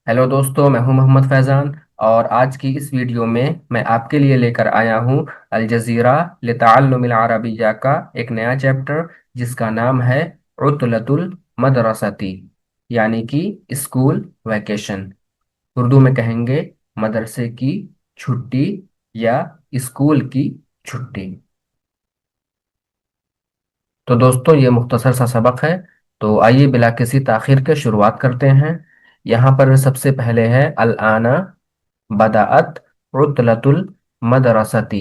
Hello दोस्तों, मैं हूं मोहम्मद फैज़ान। और आज की इस वीडियो में मैं आपके लिए लेकर आया हूं अल जज़ीरा लितअल्लुमिल अरबिय्या का एक नया चैप्टर, जिसका नाम है उतलतुल मदरसती, यानी कि स्कूल वैकेशन। उर्दू में कहेंगे मदरसे की छुट्टी या स्कूल की छुट्टी। तो दोस्तों, ये मुख्तसर सा सबक है। तो आइए बिला किसी ताखीर के शुरुआत करते हैं। यहाँ पर सबसे पहले है अल आना बदाअत उतलतुल मदरसती।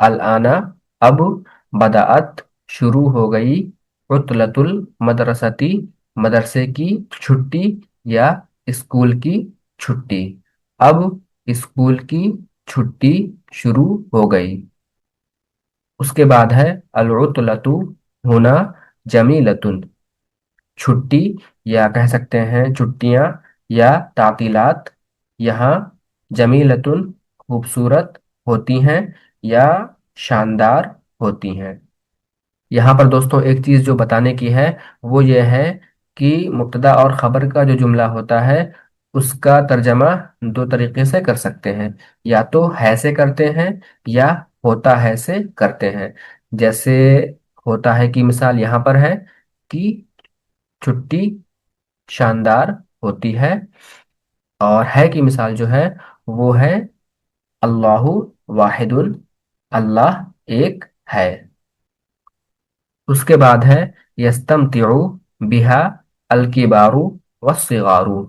अल आना, अब, बदाअत, शुरू हो गई, उतलतुल मदरसती, मदरसे की छुट्टी या स्कूल की छुट्टी। अब स्कूल की छुट्टी शुरू हो गई। उसके बाद है अल उतलतु होना जमीलतुन, छुट्टी या कह सकते हैं छुट्टियां या तातीलात यहाँ जमीलतुन खूबसूरत होती हैं या शानदार होती हैं। यहाँ पर दोस्तों एक चीज़ जो बताने की है वो ये है कि मुब्तदा और ख़बर का जो जुमला होता है उसका तर्जमा दो तरीके से कर सकते हैं। या तो है से करते हैं या होता है से करते हैं। जैसे होता है की मिसाल यहाँ पर है कि छुट्टी शानदार होती है, और है की मिसाल जो है वो है अल्लाहु वाहिदुन, अल्लाह एक है। उसके बाद है यस्तमतिउ बिहा अलकिबारु वस्सिगारु।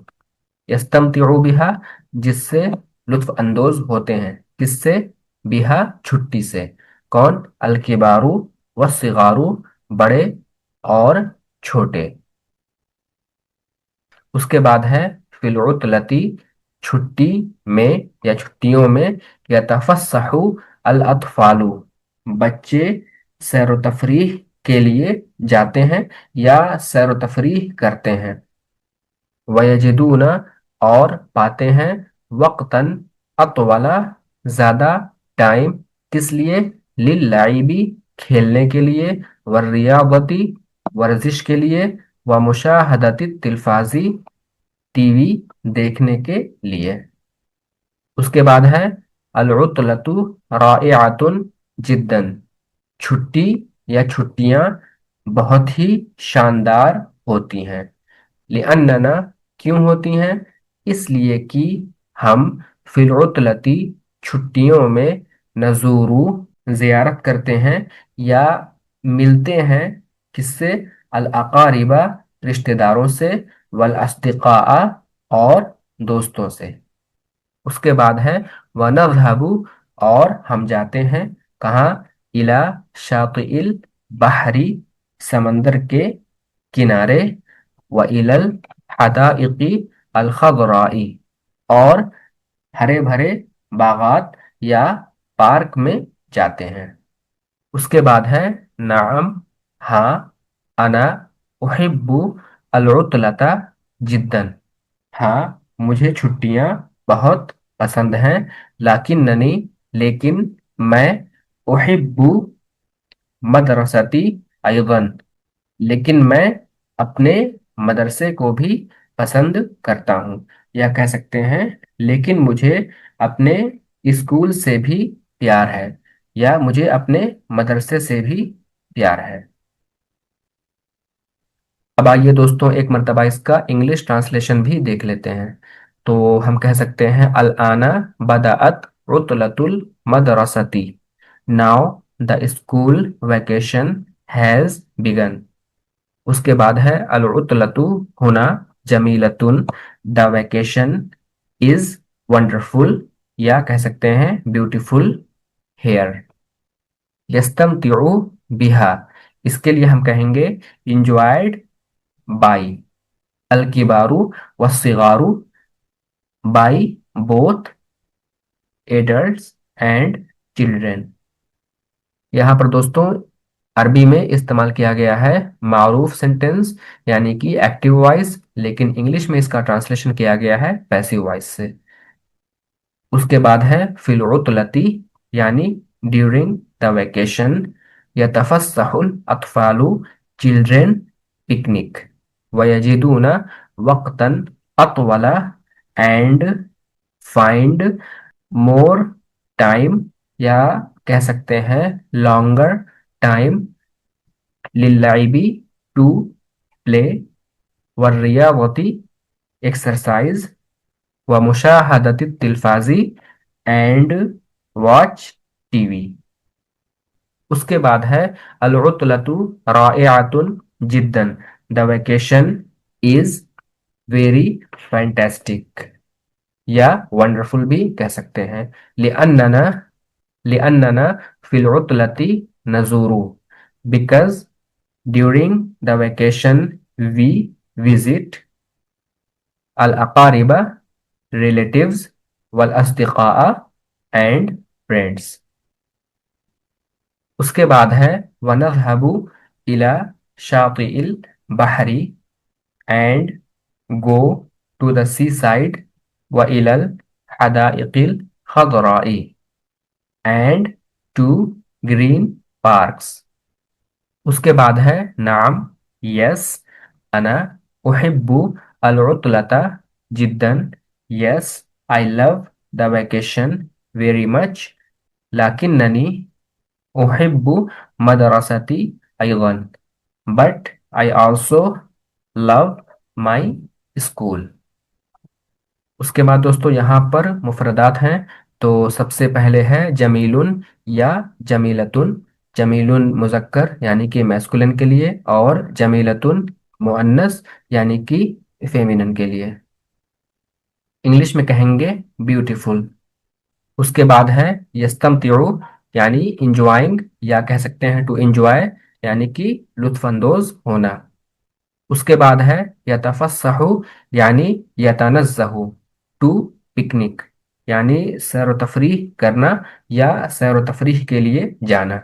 यस्तमतिउ बिहा, जिससे लुत्फ अंदोज होते हैं। किससे? बिहा, छुट्टी से। कौन? अलकिबारु वस्सिगारु, बड़े और छोटे। उसके बाद है फिल उतलती, छुट्टी में या छुट्टियों में, यतफस्सहु अल अतफालु, बच्चे सैर व तफरीह के लिए जाते हैं या सैर व तफरीह करते हैं। वयजिदूना, और पाते हैं, वक्तन अतवला, ज्यादा टाइम। किस लिए? लिल्लाइबी, खेलने के लिए, वर्रियाबती, वर्जिश के लिए, व मुशाहदती तिलफाजी, टीवी देखने के लिए। उसके बाद है अल उतलतु राइअतुन जिद्दन, छुट्टी या छुट्टियां बहुत ही शानदार होती हैं। लिअन्नना, क्यों होती हैं? इसलिए कि हम फिल उतलती, छुट्टियों में, नजूरू, जियारत करते हैं या मिलते हैं। किससे? अल अकारिबा, रिश्तेदारों से, वल अस्दिक़ा, और दोस्तों से। उसके बाद है वनज़हबु, और हम जाते हैं कहाँ? इला शातिइल बहरी, समंदर के किनारे, व इलल हदाइक़ी अल खज़राई, और हरे भरे बागात या पार्क में जाते हैं। उसके बाद है नाम, हाँ, अना उहिब्बु अल उतलता जिद्दन, हाँ, मुझे छुट्टियां बहुत पसंद हैं। लाकिन्ननी, लेकिन मैं, उहिब्बु मदरसती अयदन, लेकिन मैं अपने मदरसे को भी पसंद करता हूँ। या कह सकते हैं लेकिन मुझे अपने स्कूल से भी प्यार है, या मुझे अपने मदरसे से भी प्यार है। अब आइए दोस्तों एक मर्तबा इसका इंग्लिश ट्रांसलेशन भी देख लेते हैं। तो हम कह सकते हैं अल आना बदाअत उतलतुल मदरसती, now the school vacation has began. उसके बाद है अल उतलतु हुना जमीलतुन, द वैकेशन इज वंडरफुल, या कह सकते हैं ब्यूटीफुल हेयर। यस्तमतिउ बिहा, इसके लिए हम कहेंगे इंजॉयड बाई अल किबारू वस्सिगारू, by both adults and children. यहाँ पर दोस्तों अरबी में इस्तेमाल किया गया है मारूफ सेंटेंस, यानी कि एक्टिव वॉइस, लेकिन इंग्लिश में इसका ट्रांसलेशन किया गया है पैसिव वॉइस से। उसके बाद है फिल उतलती, यानी ड्यूरिंग द वैकेशन, यतफस्सहुल अतफालु, चिल्ड्रेन पिकनिक, वयजिदूना वक्तन अतवला एंड फाइंड मोर टाइम, या कह सकते हैं लॉन्गर टाइम, लिल्लाइबी टू प्ले, वर्रियावती एक्सरसाइज, व मुशाहदत तिल्फाजी एंड वॉच टीवी। उसके बाद है अल-उतलतु राइअतुन जिद्दन, the vacation is very fantastic, या वंडरफुल भी कह सकते हैं। लिअन्नना लिअन्नना फिल उतलती नज़ूरु, because during the vacation we visit अल अकारिबा, रिलेटिव्स, वल अस्दिक़ा एंड फ्रेंड्स। उसके बाद है वनज़हबु इला शातिइल बहरी and go to the seaside, व इलल हदाइक़िल खضراء एंड टू ग्रीन पार्क्स। उसके बाद है नाम, यस, अना उहिब्बु अल उतलता जिद्दन, yes I love the vacation very much, लाकिन्ननी उहिब्बु मदरसती अयضन, but I also love my school. उसके बाद दोस्तों यहाँ पर मुफरदात हैं। तो सबसे पहले है जमीलुन या जमीलतुन। जमीलुन मुज़क्कर यानी कि मैस्कुलिन के लिए, और जमीलतुन मुअन्नस यानी कि फेमिनिन के लिए। इंग्लिश में कहेंगे ब्यूटीफुल। उसके बाद है यस्तमतिउ यानी इंजॉइंग, या कह सकते हैं टू इंजॉय यानी कि लुत्फानंदोज होना। उसके बाद है यतफस्सहु यानी यतनज़्ज़हु, टू पिकनिक यानी सैर व तफरीह करना या सैर व तफरीह के लिए जाना।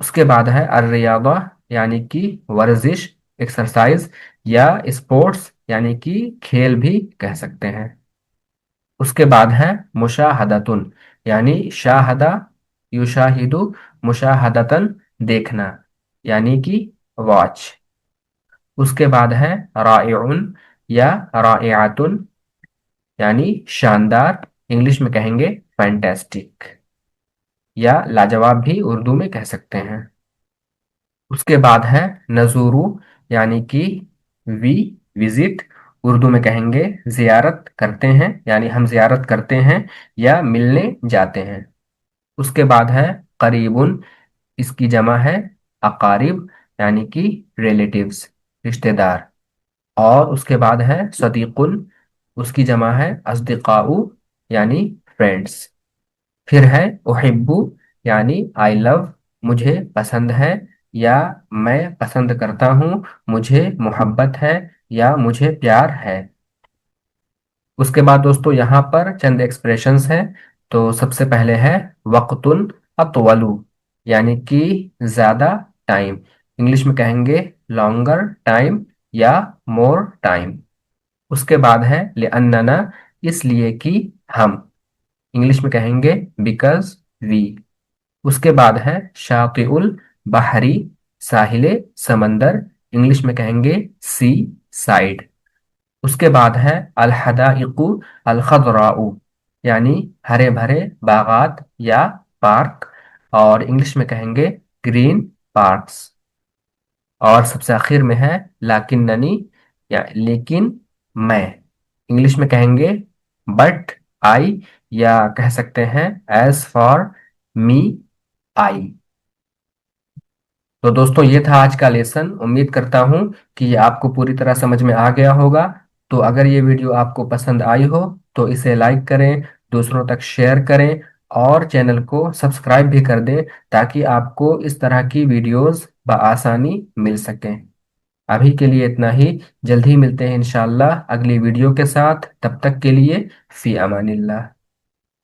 उसके बाद है अर्रियादा यानी कि वर्जिश, एक्सरसाइज, या स्पोर्ट्स यानी कि खेल भी कह सकते हैं। उसके बाद है मुशाहदतुन यानी शाहदा युशाहिदु मुशाहदतन, देखना यानी कि वॉच। उसके बाद है राइउन या राइआतुन यानी शानदार, इंग्लिश में कहेंगे फैंटास्टिक, या लाजवाब भी उर्दू में कह सकते हैं। उसके बाद है नज़ूरू यानी कि वी विजिट, उर्दू में कहेंगे जियारत करते हैं, यानी हम जियारत करते हैं या मिलने जाते हैं। उसके बाद है करीबुन, इसकी जमा है अकारिब यानी कि रिलेटिव्स, रिश्तेदार। और उसके बाद है सदीकुन, उसकी जमा है अस्दिकाउ यानी फ्रेंड्स। फिर है उहिब्बु यानी आई लव, मुझे पसंद है या मैं पसंद करता हूँ, मुझे मोहब्बत है या मुझे प्यार है। उसके बाद दोस्तों यहाँ पर चंद एक्सप्रेशंस हैं। तो सबसे पहले है वक्तुन अतवलु यानी कि ज़्यादा टाइम, इंग्लिश में कहेंगे लॉन्गर टाइम या मोर टाइम। उसके बाद है लिअन्नना, इसलिए कि हम, इंग्लिश में कहेंगे बिकॉज वी। उसके बाद है शातिउल बहरी, साहिले समंदर, इंग्लिश में कहेंगे सी साइड। उसके बाद है अल हदाइकु अल खضراء यानी हरे भरे बागात या पार्क, और इंग्लिश में कहेंगे ग्रीन पार्क्स। और सबसे आखिर में है लाकिन्ननी या लेकिन मैं, इंग्लिश में कहेंगे बट आई, या कह सकते हैं एज फॉर मी आई। तो दोस्तों ये था आज का लेसन। उम्मीद करता हूँ कि ये आपको पूरी तरह समझ में आ गया होगा। तो अगर ये वीडियो आपको पसंद आई हो तो इसे लाइक करें, दूसरों तक शेयर करें, और चैनल को सब्सक्राइब भी कर दें ताकि आपको इस तरह की वीडियोस बआसानी मिल सकें। अभी के लिए इतना ही। जल्द ही मिलते हैं इंशाअल्लाह अगली वीडियो के साथ। तब तक के लिए फ़ी अमानिल्लाह।